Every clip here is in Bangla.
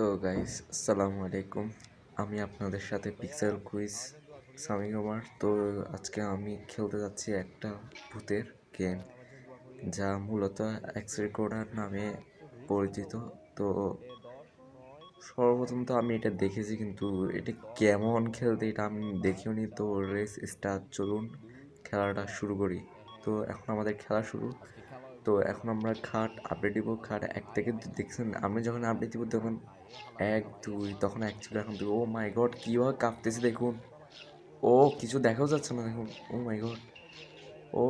তো গাইস আসসালামু আলাইকুম। আমি আপনাদের সাথে পিক্সেল কুইজ সামিং ওমার। তো আজকে আমি খেলতে যাচ্ছি একটা ভূতের গেম, যা মূলত এক্স রেকর্ডার নামে পরিচিত। তো সর্বপ্রথম তো আমি এটা দেখেছি, কিন্তু এটা কেমন খেলতে এটা আমি দেখিও নি। তো রেস স্টার্ট, চলুন খেলাটা শুরু করি। তো এখন আমাদের খেলা শুরু। তো এখন আমরা খাট আপডেট দিব। খাট 1 থেকে 2 দেখছেন, আমি যখন আপডেট দিব তখন 1 2, তখন 1 ছিল, এখন 2। ও মাই গড, কীভাবে কাঁপতেছে দেখুন। ও কিছু দেখাও যাচ্ছে না দেখুন। ও মাই গড, ও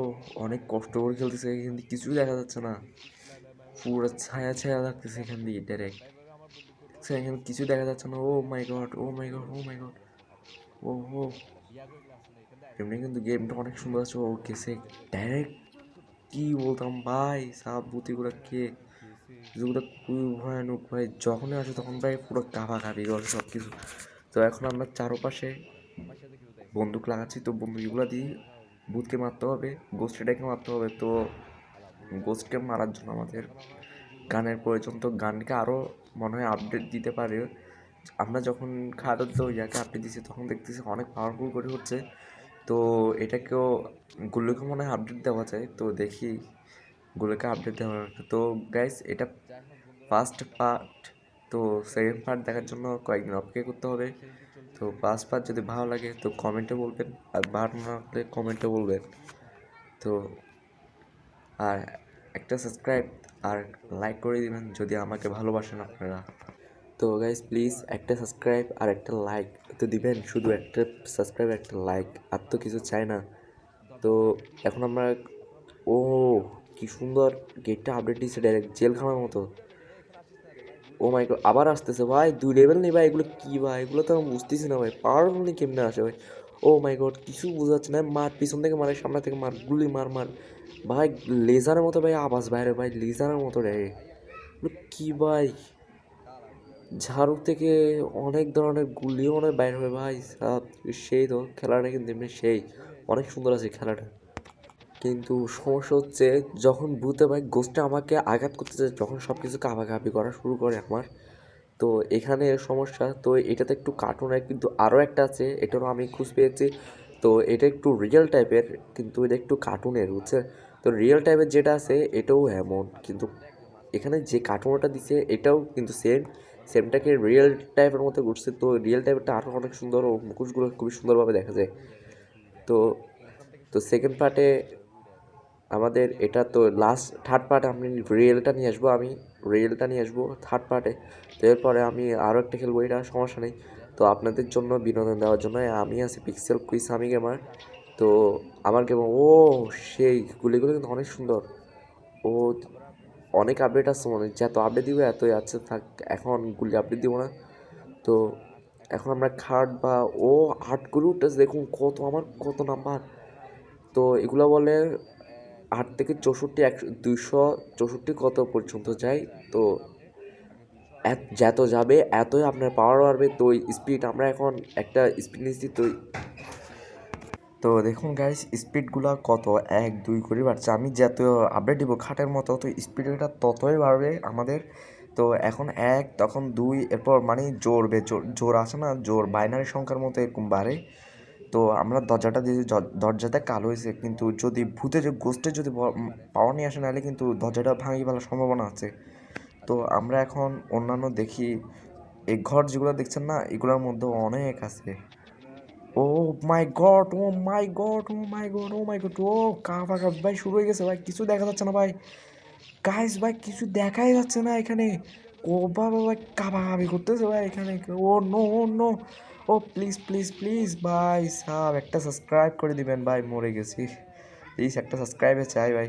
অনেক কষ্ট করে খেলতেছে, এখান থেকে কিছুই দেখা যাচ্ছে না। পুরো ছায়া ছায়া লাগতেছে এখান দিয়ে ডাইরেক্ট। এখানে কিছু দেখা যাচ্ছে না। ও মাই গড, ও মাই গড, ও মাই গড। ও ও এমনি কিন্তু গেমটা অনেক সুন্দর আছে। ও গেছে ডাইরেক্ট। কি বলতাম ভাই, সাহাবুতিগুলো কে যেগুলো খুবই ভয়ানক ভাই, যখনই আসে তখন ভাই পুরো কাঁপাকাঁপি করে সব কিছু। তো এখন আমরা চারপাশে বন্দুক লাগাচ্ছি। তো বন্দুকগুলো দিয়ে ভূতকে মারতে হবে, গোস্টটাকে মারতে হবে। তো গোস্টকে মারার জন্য আমাদের গানের প্রয়োজন। তো গানকে আরও মনে হয় আপডেট দিতে পারে। আমরা যখন খাদ্য ইয়াকে আপডেট দিচ্ছি তখন দেখতেছি অনেক পাওয়ারফুল করে হচ্ছে। তো এটাকেও গুলোকে মনে হয় আপডেট দেওয়া যায়। তো দেখি গুলোকে আপডেট দেওয়া। তো গাইস, এটা ফার্স্ট পার্ট। তো সেকেন্ড পার্ট দেখার জন্য কয়েকদিন অপেক্ষা করতে হবে। তো ফার্স্ট পার্ট যদি ভালো লাগে তো কমেন্টে বলবেন, আর ভালো না লাগলে কমেন্টে বলবেন। তো আর একটা সাবস্ক্রাইব আর লাইক করে দিবেন যদি আমাকে ভালোবাসেন আপনারা। তো গাইস প্লিজ একটা সাবস্ক্রাইব আর একটা লাইক তো দিবেন, শুধু একটা সাবস্ক্রাইব একটা লাইক, আর তো কিছু চাই না। তো এখন আমরা, ও কি সুন্দর গেটটা আপডেট দিচ্ছে, ডাইরেক্ট জেলখানার মতো। ও মাই গড, আবার আসতেছে ভাই, 2 লেভেল নেই ভাই, এগুলো কি ভাই, এগুলো তো আমি বুঝতেছি না ভাই, পাওয়ারফুলি কেমনে আসে ভাই। ও মাই গড, কিছু বোঝাচ্ছে না। মার, পিছন থেকে মারে, সামনে থেকে মার, গুলি মার মার ভাই। লেজারের মতো ভাই আওয়াজ বাইরে ভাই, লেজারের মতো রে। কি ভাই, ঝাড়ু থেকে অনেক ধরনের গুলিও অনেক বাইর হবে ভাই সাব। সেই তো খেলাটা কিন্তু এমনি সেই অনেক সুন্দর আছে খেলাটা। কিন্তু সমস্যা হচ্ছে যখন ভূতে ভাই গোস্টটা আমাকে আঘাত করতে চায়, যখন সব কিছু কাঁপাকাঁপি করা শুরু করে আমার। তো এখানে সমস্যা। তো এটাতে একটু কার্টুন হয়, কিন্তু আরও একটা আছে, এটারও আমি খুঁজ পেয়েছি। তো এটা একটু রিয়েল টাইপের, কিন্তু এটা একটু কার্টুনের, বুঝছে। তো রিয়েল টাইপের যেটা আছে এটাও এমন, কিন্তু এখানে যে কার্টুনটা দিছে এটাও কিন্তু সেমটাকে রিয়েল টাইপের মতো ঘুরছে। তো রিয়েল টাইপেরটা আরও অনেক সুন্দর, ও মুখোশগুলো খুবই সুন্দরভাবে দেখা যায়। তো তো সেকেন্ড পার্টে আমাদের এটা তো লাস্ট, থার্ড পার্টে আমি রিয়েলটা নিয়ে আসবো, থার্ড পার্টে। তো এরপরে আমি আরও একটা খেলবো, এটা সমস্যা নেই। তো আপনাদের জন্য বিনোদন দেওয়ার জন্য আমি আছি পিক্সেল কুইজ আমি গেমার। তো আমার গেম, ও সেই গুলিগুলো কিন্তু অনেক সুন্দর। ও অনেক আপডেট আসছে মনে হয়, যত আপডেট দিব এতই আছে থাক। এখন গুলি আপডেট দিব না। তো এখন আমরা খাট বা ও 8 করে উঠতেছে দেখুন, কত নাম্বার। তো এগুলো বলে 8 থেকে 64, 264 কত পর্যন্ত যায়। তো যত যাবে এতই আপনার পাওয়ার বাড়বে। তো স্পিড আমরা এখন একটা স্পিড নিচ্ছি। তো দেখুন গাইস, স্পিডগুলো কত 1 2 করে বাড়ছে। আমি যত আপডেট দিব খাটের মতো, তো স্পিডটা ততই বাড়বে আমাদের। তো এখন 1, তখন 2, এরপর মানে জোর আসে না, জোর বাইনারি সংখ্যার মতো এরকম বাড়ে। তো আমরা দরজাটা দিয়ে, দরজাটা কালো হয়েছে, কিন্তু যদি ভূতে যে গোস্টে যদি পাওয়ার নিয়ে আসে, নাহলে কিন্তু দরজাটা ভাঙিয়ে ফেলার সম্ভাবনা আছে। তো আমরা এখন অন্যান্য দেখি, এই ঘর যেগুলো দেখছেন না, এগুলোর মধ্যে অনেক আছে। ও মাই গড, ও মাই গড, ও মাই গড, ও মাই গড। ও কাকা ভাই শুরু হয়ে গেছে ভাই, কিছু দেখা যাচ্ছে না ভাই। গাইস ভাই কিছু দেখাই যাচ্ছে না এখানে। ও বাবা ভাই, কাবাকাবি করতেছে ভাই এখানে। Oh no, oh no. Oh please please please ভাই সাব একটা সাবস্ক্রাইব করে দিবেন ভাই, মরে গেছি। প্লিজ একটা সাবস্ক্রাইবে চাই ভাই।